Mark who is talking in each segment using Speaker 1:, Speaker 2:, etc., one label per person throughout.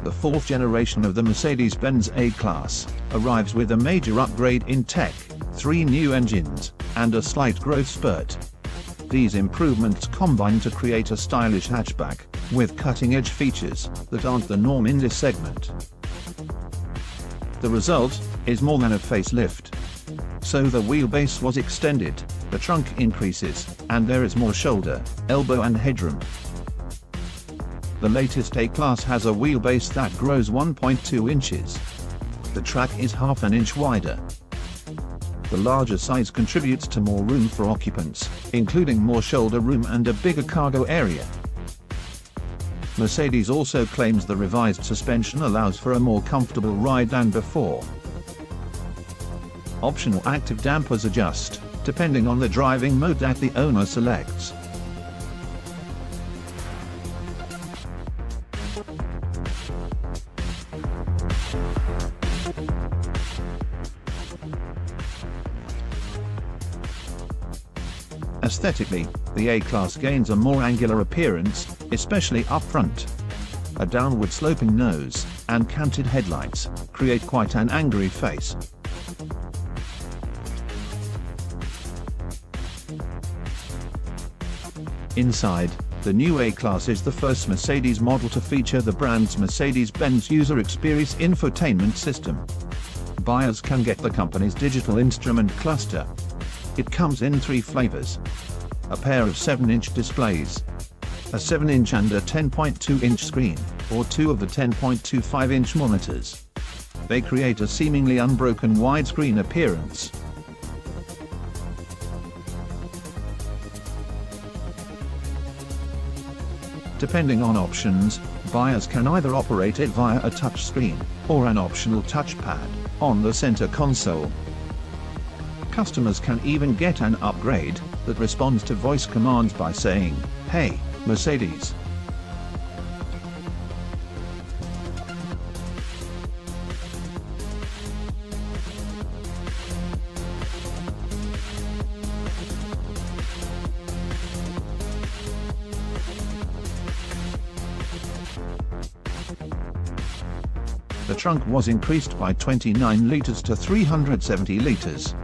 Speaker 1: The fourth generation of the Mercedes-Benz A-Class arrives with a major upgrade in tech, 3 new engines, and a slight growth spurt. These improvements combine to create a stylish hatchback, with cutting-edge features that aren't the norm in this segment. The result is more than a facelift. So the wheelbase was extended, the trunk increases, and there is more shoulder, elbow and headroom. The latest A-Class has a wheelbase that grows 1.2 inches. The track is half an inch wider. The larger size contributes to more room for occupants, including more shoulder room and a bigger cargo area. Mercedes also claims the revised suspension allows for a more comfortable ride than before. Optional active dampers adjust, depending on the driving mode that the owner selects. Aesthetically, the A-Class gains a more angular appearance, especially up front. A downward sloping nose and canted headlights create quite an angry face. Inside, the new A-Class is the first Mercedes model to feature the brand's Mercedes-Benz user experience infotainment system. Buyers can get the company's digital instrument cluster. It comes in 3 flavors: a pair of 7-inch displays, a 7-inch and a 10.2-inch screen, or 2 of the 10.25-inch monitors. They create a seemingly unbroken widescreen appearance. Depending on options, buyers can either operate it via a touchscreen, or an optional touchpad, on the center console. Customers can even get an upgrade that responds to voice commands by saying, "Hey, Mercedes." The trunk was increased by 29 liters to 370 liters.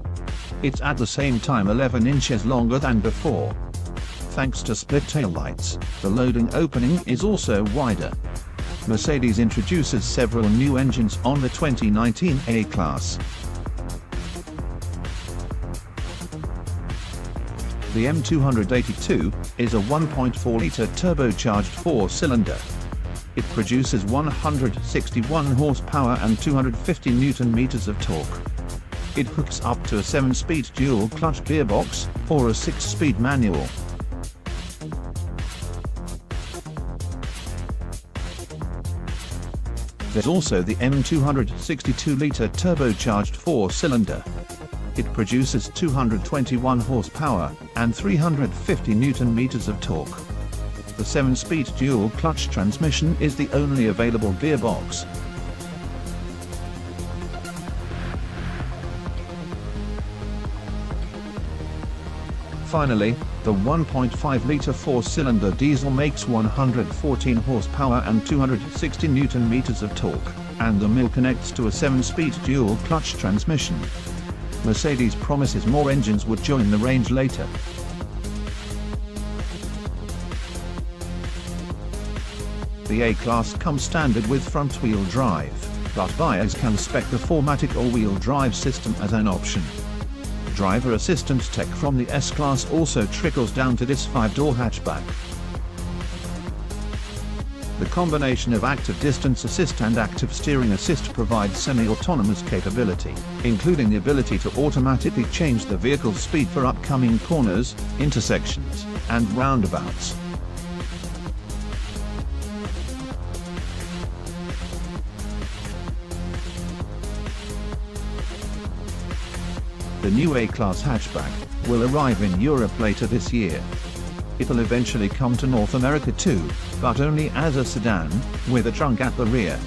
Speaker 1: It's at the same time 11 inches longer than before. Thanks to split taillights, the loading opening is also wider. Mercedes introduces several new engines on the 2019 A-Class. The M282 is a 1.4-liter turbocharged 4-cylinder. It produces 161 horsepower and 250 Nm of torque. It hooks up to a 7-speed dual-clutch gearbox, or a 6-speed manual. There's also the M262-liter turbocharged 4-cylinder. It produces 221 horsepower and 350 Nm of torque. The 7-speed dual-clutch transmission is the only available gearbox. Finally, the 1.5-liter 4-cylinder diesel makes 114 horsepower and 260 Nm of torque, and the mill connects to a 7-speed dual-clutch transmission. Mercedes promises more engines would join the range later. The A-Class comes standard with front-wheel drive, but buyers can spec the 4MATIC all-wheel drive system as an option. Driver assistance tech from the S-Class also trickles down to this 5-door hatchback. The combination of active distance assist and active steering assist provides semi-autonomous capability, including the ability to automatically change the vehicle's speed for upcoming corners, intersections, and roundabouts. The new A-Class hatchback will arrive in Europe later this year. It'll eventually come to North America too, but only as a sedan, with a trunk at the rear.